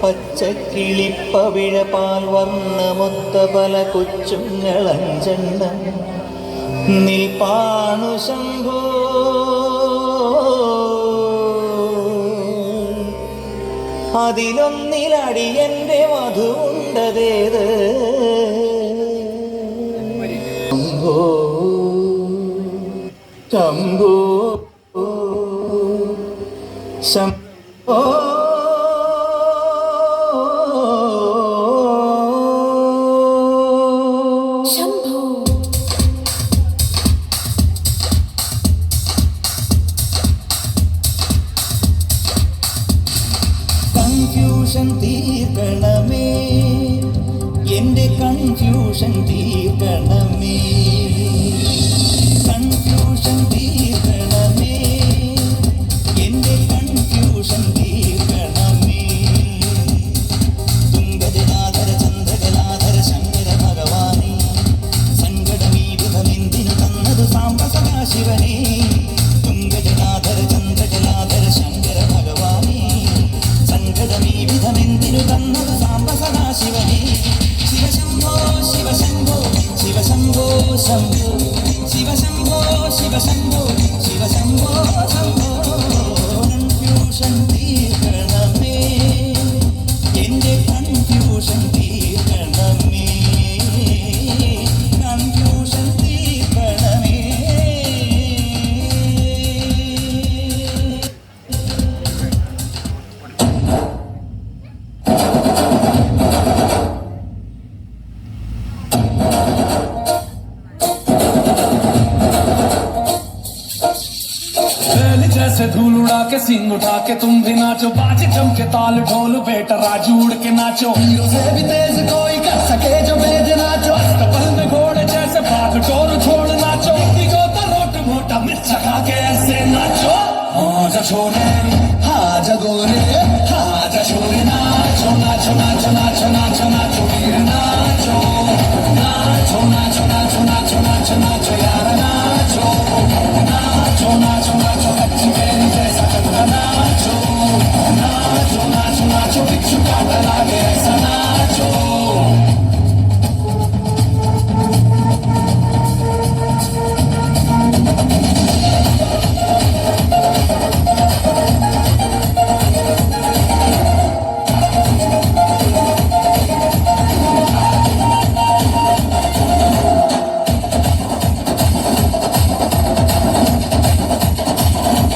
പച്ചക്കിളിപ്പവിഴപാൽ വർണ്ണമൊത്ത പല കൊച്ചുങ്ങളഞ്ചെണ്ണം നിൽപ്പാണു ശംഭോ. അതിലൊന്നിലടിയന്റെ മധുണ്ടതേത് ശംഭോ ശംഭോ ശംഭോ. കൺഫ്യൂഷൻ തീർക്കണമേ, എൻ്റെ കൺഫ്യൂഷൻ തീർക്കണമേ, കൺഫ്യൂഷൻ തീർക്കണമേ, എൻ്റെ കൺഫ്യൂഷൻ തീർക്കണമേ. തുംഗജലാധര ചന്ദ്രകലാധര ശങ്കര ഭഗവാനേ, സങ്കടമീ വിധമെന്തിനു തന്നത് സാംബ സദാശിവനേ. തുംഗജലാധര ചന്ദ്രകലാധര ശങ്കര ഭഗവാനേ, സങ്കടമീ വിധമെന്തിനു തന്നത് സാംബ സദാശിവനേ. ശിവശംഭോ ശിവശംഭോ ശിവശംഭോ ശംഭോ, ശിവശംഭോ ശിവശംഭോ ശിവശംഭോ ശംഭോ. കൺഫ്യൂഷൻ തീർക്കണമേ, എൻ്റെ കൺഫ്യൂഷൻ തീർക്കണമേ, കൺഫ്യൂഷൻ തീർക്കണമേ. जैसे धूल उड़ा के सिंग उठा के तुम भी नाचो, बाजे जम के ताल ढोल बेटा राजू उड़ के नाचो. हीरो से भी तेज कोई कर सके जो बेद नाचो, अस्तबल में घोड़े जैसे भाग टोर छोड़ नाचो. को तो रोट मोटा मिर्च खा के ऐसे नाचो. हाँ जा छोरे हाँ जा गोरे हाँ जा छोरे नाचो नाचो नाचो नाचो नाचो नाचो वीर नाचो नाचो नाचो नाचो नाचो नाचो नाचो यार नाचो नाचो नाचो नाचो कच्ची बेरी जैसा चलता नाचो नाचो नाचो नाचो बिच्छू काटा